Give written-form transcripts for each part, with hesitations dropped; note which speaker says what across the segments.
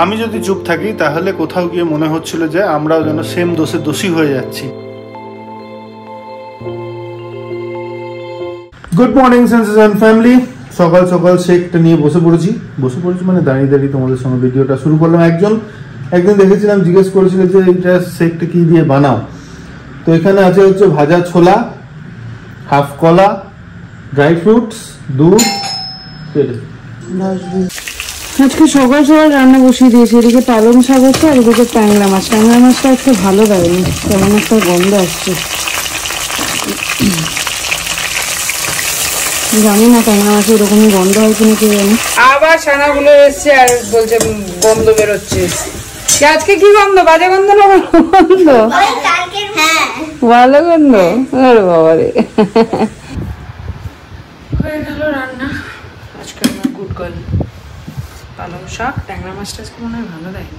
Speaker 1: আমি যদি চুপ থাকি তাহলে কোথাও গিয়ে মনে হচ্ছিল যে আমরাও যেন সেম দোষে দোষী হয়ে যাচ্ছি। Good morning senses and family. সকাল সকাল শেকটা নিয়ে বসে পড়েছি মানে দাঁড়িয়ে দাঁড়িয়ে তোমাদের সঙ্গে ভিডিওটা শুরু করলাম। একদিন দেখেছিলাম, জিজ্ঞেস করেছিল যে এটা শেকটা কি দিয়ে বানাও। তো এখানে আছে হচ্ছে ভাজা ছোলা, হাফ কলা, ড্রাই ফ্রুটস, দুধ।
Speaker 2: আজকে সকাল সকাল রান্না বসিয়ে দিয়েছি। এদিকে পালং শাক হচ্ছে আর এদিকে ট্যাংরা মাছটা আজকে ভালো লাগেনি, কেমন একটা গন্ধ আসছে। জানি না ট্যাংরা মাছে এরকমই গন্ধ হয় কিনা কে জানি। আবার ছানাগুলো এসছে আর বলছে গন্ধ বেরোচ্ছে। আজকে কি গন্ধ? বাজে গন্ধ না গন্ধ? ভালো গন্ধ। আরে বাবারে, হয়ে গেল রান্না। আজকে আমার গুড গার্ল পালং শাক, ট্যাংরা মাছটা আজকে মনে হয় ভালো দেয়।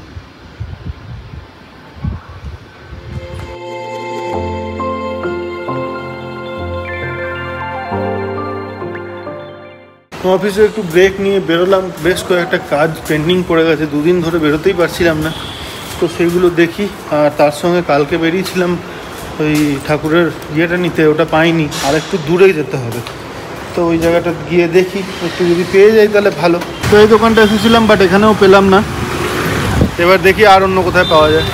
Speaker 1: অফিসে একটু ব্রেক নিয়ে বেরোলাম, বেশ কয়েকটা কাজ পেন্ডিং পড়ে গেছে, দুদিন ধরে বেরোতেই পারছিলাম না, তো সেইগুলো দেখি। আর তার সঙ্গে কালকে বেরিয়েছিলাম ওই ঠাকুরের ইয়েটা নিতে, ওটা পাইনি, আর একটু দূরেই যেতে হবে, তো ওই জায়গাটা গিয়ে দেখি একটু যদি পেয়ে যাই তাহলে ভালো। তো এই দোকানটা এসেছিলাম বাট এখানেও পেলাম না, এবার দেখি আর অন্য কোথায় পাওয়া যায়।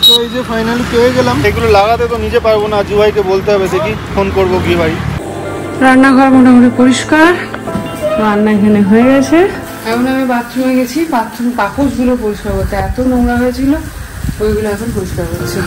Speaker 1: তো এই যে ফাইনালি পেয়ে গেলাম। এগুলো লাগাতে তো নিজে পারবো না, আজু ভাইকে বলতে হবে, দেখি ফোন করবো কি ভাই।
Speaker 2: রান্নাঘর মোটামুটি পরিষ্কার, রান্না এখানে হয়ে গেছে। এখন আমি বাথরুমে গেছি, বাথরুম পাপোশগুলো পরিষ্কার করতে, এত নোংরা হয়েছিল, ওইগুলো এখন পরিষ্কার করছি।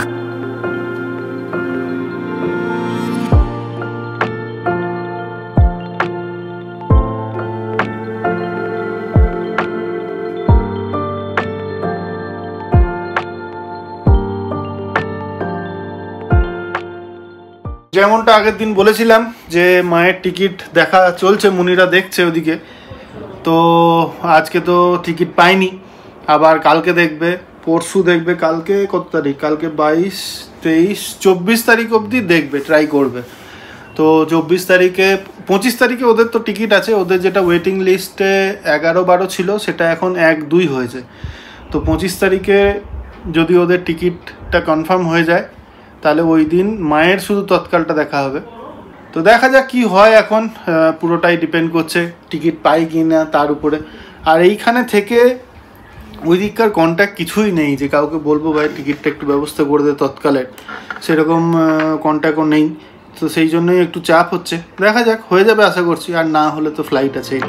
Speaker 1: যেমনটা আগের দিন বলেছিলাম যে মায়ের টিকিট দেখা চলছে, মুনিরা দেখছে ওদিকে, তো আজকে তো টিকিট পাইনি, আবার কালকে দেখবে, পরশু দেখবে, কালকে কত তারিখ, কালকে 22, 23, 24 তারিখ অবধি দেখবে, ট্রাই করবে। তো 24 তারিখে, 25 তারিখে ওদের তো টিকিট আছে, ওদের যেটা ওয়েটিং লিস্টে 11-12 ছিল সেটা এখন 1-2 হয়েছে। তো 25 তারিখে যদি ওদের টিকিটটা কনফার্ম হয়ে যায় তাহলে ওই দিন মায়ের শুধু তৎকালটা দেখা হবে। তো দেখা যাক কি হয়, এখন পুরোটাই ডিপেন্ড করছে টিকিট পাই কি না তার উপরে। আর এইখানে থেকে ওই দিককার কন্ট্যাক্ট কিছুই নেই যে কাউকে বলবো ভাই টিকিটটা একটু ব্যবস্থা করে দে তৎকালের, সেরকম কন্ট্যাক্টও নেই। তো সেই জন্যই একটু চাপ হচ্ছে, দেখা যাক, হয়ে যাবে আশা করছি, আর না হলে তো ফ্লাইট আছেই।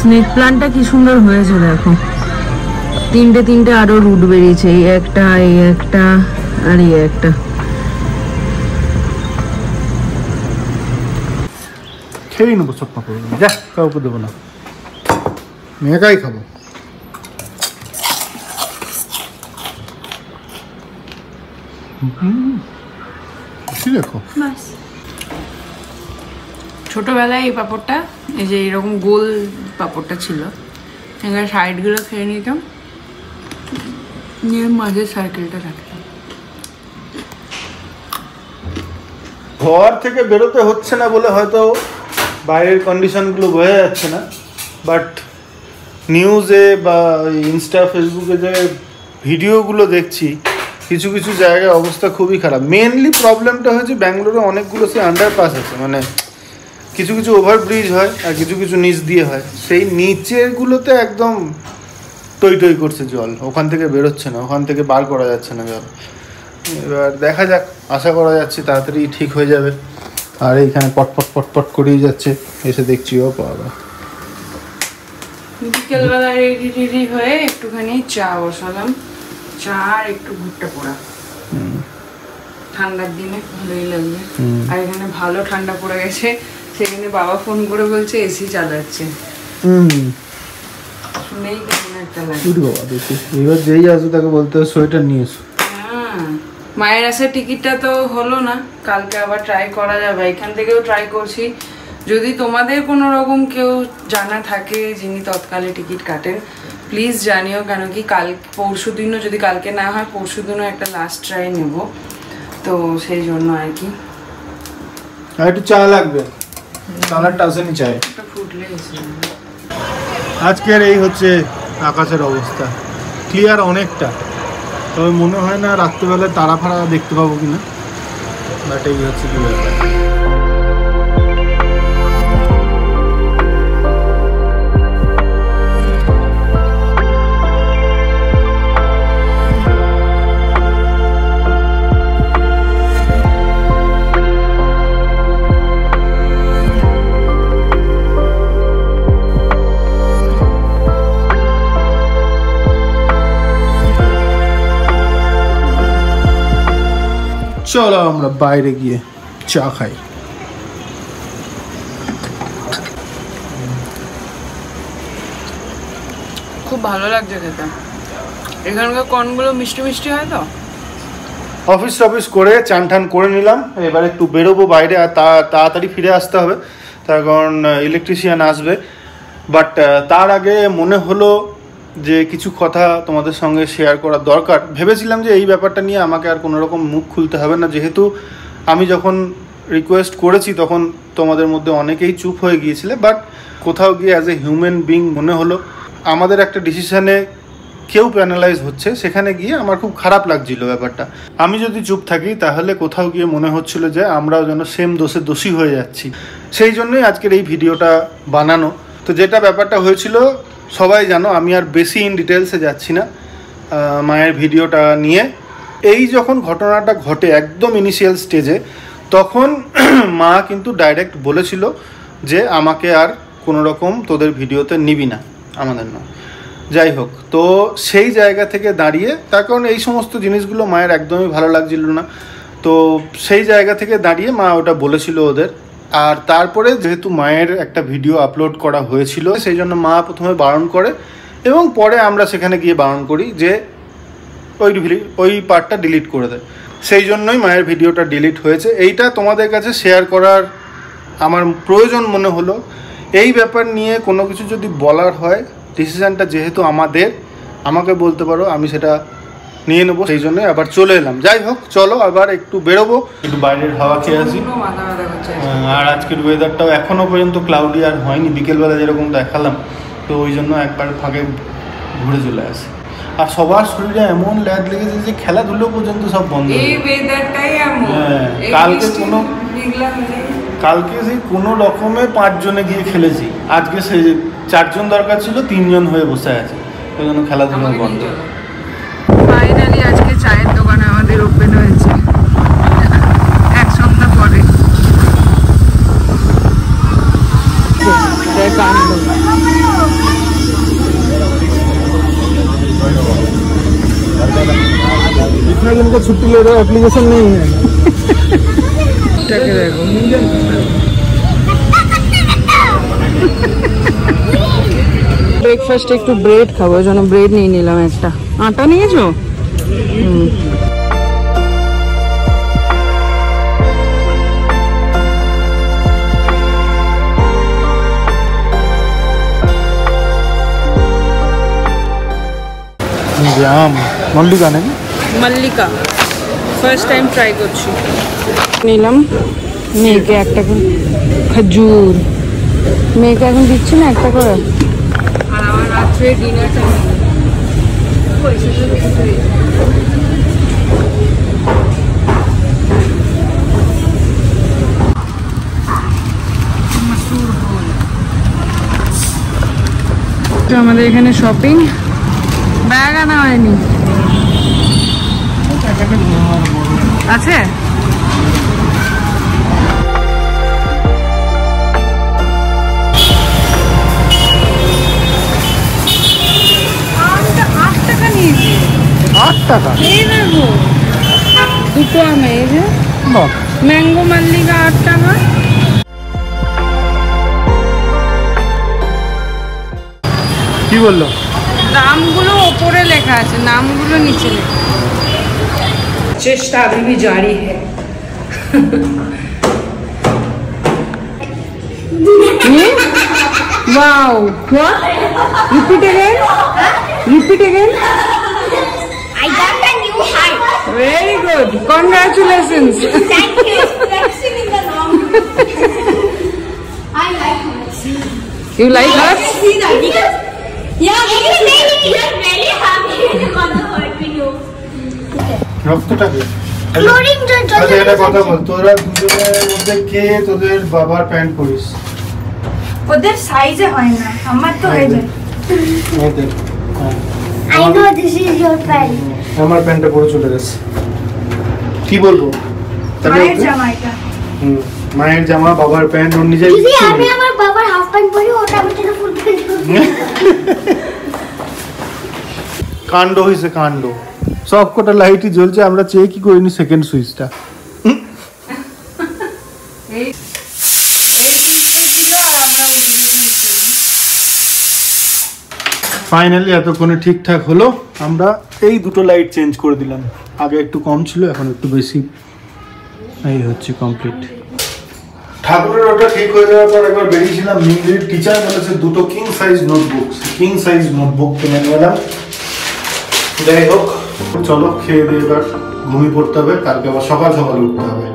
Speaker 2: স্নেক প্লান্টটা কি সুন্দর হয়েছে দেখো, তিনটে আরো রুট বেরিয়েছে, এই একটা আর এই একটা।
Speaker 1: খেয়েই নেবো সব পাপড়, যা কাউকে দেবো না, মেয়েকাই খাবো। দেখো
Speaker 2: ছোটবেলায় এই পাপড়টা, এই যে এরকম গোল পাপড়টা ছিল, এখানে সাইডগুলো খেয়ে নিতাম, নিয়ে মাঝে সার্কেলটা রাখতাম।
Speaker 1: ঘর থেকে বেরোতে হচ্ছে না বলে হয়তো বাইরের কন্ডিশনগুলো বোঝা যাচ্ছে না, বাট নিউজে বা ইনস্টা ফেসবুকে যে ভিডিওগুলো দেখছি, কিছু কিছু জায়গায় অবস্থা খুবই খারাপ। মেনলি প্রবলেমটা হয়েছে ব্যাঙ্গালোরে অনেকগুলো সে আন্ডারপাস আছে, মানে কিছু কিছু ওভারব্রিজ হয় আর কিছু কিছু নিচ দিয়ে হয়, সেই নিচেরগুলোতে একদম টই টই করছে জল, ওখান থেকে বেরোচ্ছে না, ওখান থেকে বার করা যাচ্ছে না জল। এবার দেখা যাক, আশা করা যাচ্ছে তাড়াতাড়ি ঠিক হয়ে যাবে। আর এইখানে পটপট করেই যাচ্ছে, এসে দেখছিও পাওয়া।
Speaker 2: বিকেলবেলা রেডি হয়ে একটুখানি চা বসালাম, চা আর একটু ভুট্টা পোড়া, ঠান্ডার দিনে ভালোই লাগবে। আর এখানে ভালো ঠান্ডা পড়ে গেছে, সেখানে বাবা ফোন করে বলছে এসি চালাচ্ছে, শুনেই কেমন একটা লাগে।
Speaker 1: এবার যেই আসবে তাকে বলতে হবে সোয়েটার নিয়ে এসো।
Speaker 2: মায়ের আসার টিকিটটা তো হলো না, কালকে আবার ট্রাই করা যাবে, এখান থেকেও ট্রাই করছি, যদি তোমাদের কোনো রকম কেউ জানা থাকে যিনি তৎকালে টিকিট কাটেন, প্লিজ জানিও, কেন কি পরশু দিনও যদি কালকে না হয় পরশু দিনও একটা লাস্ট ট্রাই নেব, তো সেই জন্য আর কি।
Speaker 1: আর একটু চা লাগবে, কালারটা আসেনি চাই,
Speaker 2: ফুটলে
Speaker 1: আজকের এই হচ্ছে আকাশের অবস্থা, ক্লিয়ার অনেকটা, তবে মনে হয় না রাত্রিবেলায় তারা ফাড়া দেখতে পাবো কিনা, বাট এই হচ্ছে কি ব্যাপার। চলো আমরা বাইরে গিয়ে চা খাই।
Speaker 2: খুব ভালো লাগছে খেতে, এখানকার কর্নগুলো মিষ্টি মিষ্টি হয় তো।
Speaker 1: অফিস করে চান টান করে নিলাম, এবার একটু বেরোবো বাইরে, আর তাড়াতাড়ি ফিরে আসতে হবে, তার কারণ ইলেকট্রিশিয়ান আসবে। বাট তার আগে মনে হলো যে কিছু কথা তোমাদের সঙ্গে শেয়ার করার দরকার। ভেবেছিলাম যে এই ব্যাপারটা নিয়ে আমাকে আর কোনো রকম মুখ খুলতে হবে না, যেহেতু আমি যখন রিকোয়েস্ট করেছি তখন তোমাদের মধ্যে অনেকেই চুপ হয়ে গিয়েছিলে। বাট কোথাও গিয়ে অ্যাজ এ হিউম্যান বিং মনে হলো আমাদের একটা ডিসিশানে কেউ প্যানালাইজ হচ্ছে, সেখানে গিয়ে আমার খুব খারাপ লাগছিল ব্যাপারটা। আমি যদি চুপ থাকি তাহলে কোথাও গিয়ে মনে হচ্ছিল যে আমরাও যেন সেম দোষে দোষী হয়ে যাচ্ছি, সেই জন্যই আজকের এই ভিডিওটা বানানো। তো যেটা ব্যাপারটা হয়েছিল সবাই জানো, আমি আর বেশি ইন ডিটেলসে যাচ্ছি না মায়ের ভিডিওটা নিয়ে। এই যখন ঘটনাটা ঘটে একদম ইনিশিয়াল স্টেজে, তখন মা কিন্তু ডাইরেক্ট বলেছিল যে আমাকে আর কোনো রকম তোদের ভিডিওতে নিবি না, আমাদের নয়। যাই হোক, তো সেই জায়গা থেকে দাঁড়িয়ে, তার কারণ এই সমস্ত জিনিসগুলো মায়ের একদমই ভালো লাগছিল না, তো সেই জায়গা থেকে দাঁড়িয়ে মা ওটা বলেছিল ওদের। আর তারপরে যেহেতু মায়ের একটা ভিডিও আপলোড করা হয়েছিল, সেই জন্য মা প্রথমে বারণ করে এবং পরে আমরা সেখানে গিয়ে বারণ করি যে ওই পার্টটা ডিলিট করে দেয়। সেই জন্যই মায়ের ভিডিওটা ডিলিট হয়েছে। এইটা তোমাদের কাছে শেয়ার করার আমার প্রয়োজন মনে হলো। এই ব্যাপার নিয়ে কোনো কিছু যদি বলার হয়, ডিসিশানটা যেহেতু আমাকে বলতে পারো, আমি সেটা নিয়ে নেবো, সেই জন্যই আবার চলে এলাম। যাই হোক, চলো আবার একটু বেরোবো, একটু বাইরের হাওয়া খেয়ে আসি। আর আজকের ওয়েদারটাও এখনও পর্যন্ত ক্লাউডি আর হয়নি, বিকেলবেলা যেরকম দেখালাম, তো ওই জন্য একবার ফাঁকে ঘুরে চলে আসি। আর সবার শরীরে এমন ল্যাদ লেগেছে যে খেলাধুলো পর্যন্ত সব বন্ধ। কালকে সেই কোনো রকমে 5 জনে গিয়ে খেলেছি, আজকে সেই 4 জন দরকার ছিল, 3 জন হয়ে বসে আছে, ওই জন্য খেলাধুলো বন্ধ।
Speaker 2: ফাইনালি আজকে চায়ের দোকান আমাদের ওপেন হয়েছে 1 সপ্তাহ পরে।
Speaker 1: इतना दिन का छुट्टी ले रहे हो, एप्लीकेशन नहीं है।
Speaker 2: ব্রেকফাস্টে একটু ব্রেড খাবো, যেন ব্রেড নিয়ে নিলাম একটা। আটা নিয়েছো?
Speaker 1: মল্লিকা নাকি?
Speaker 2: মল্লিকা ফার্স্ট টাইম ট্রাই করছি। নিলাম মেয়েকে একটা খেজুর, মেয়েকে এখন দিচ্ছি না একটা করে। আর আমার রাত্রে ডিনারটা আমাদের এখানে শপিং। ব্যাগ আনা হয়নি, আছে?
Speaker 1: টাকা
Speaker 2: এই দেখো, দুটো আম, এই যে ম্যাঙ্গো মাল্লিকা 8 টাকা।
Speaker 1: কি বললো?
Speaker 2: দামগুলো ওপরে লেখা আছে, নামগুলো নিচে লেখা। চেষ্টা अभी भी जारी है। Wow. What? Repeat again. Repeat again.
Speaker 3: I got a new height.
Speaker 2: Very good. Congratulations.
Speaker 3: Thank you. Flexing in the wrong I like flexing.
Speaker 2: You like us?
Speaker 3: See that? Yeah, we are very happy on the hurt video.
Speaker 1: রক্তটা দে।
Speaker 3: Chlorine
Speaker 1: আচ্ছা এটা কথা বল, তোরা দুজনের মধ্যে কে তোদের বাবার pant পরিস?
Speaker 3: ওদের সাইজে হয় না, আমার তো হয়ে যায়।
Speaker 1: এই দেখ।
Speaker 3: I know this is your pant.
Speaker 1: আমার প্যান্টটা পরে চলে গেছে। কি বলবো?
Speaker 3: মায়ের জামা এটা।
Speaker 1: মায়ের জামা, বাবার প্যান্ট, ওর নিজের।
Speaker 3: যদি আমি আমার বাবার হাফ প্যান্ট পরি, ওটা আমার জন্য ফুল প্যান্ট।
Speaker 1: কাণ্ড হইছে কাণ্ড। সব কটা লাইটই জ্বলছে, আমরা চেয়ে কি করিনি সেকেন্ড সুইচটা। ফাইনালি এতক্ষণে ঠিকঠাক হলো। আমরা এই দুটো লাইট চেঞ্জ করে দিলাম, আগে একটু কম ছিল এখন একটু বেশি। এই হচ্ছে কমপ্লিট। ঠাকুরের ওটা ঠিক হয়ে যাওয়ার পর একবার বেরিয়েছিলাম, মিংলির টিচার বলেছে দুটো কিং সাইজ নোটবুক কিনে নিলাম। যাই হোক, চলো খেয়ে দিয়ে এবার ঘুমিয়ে পড়তে হবে, কালকে আবার সকাল সকাল উঠতে হবে।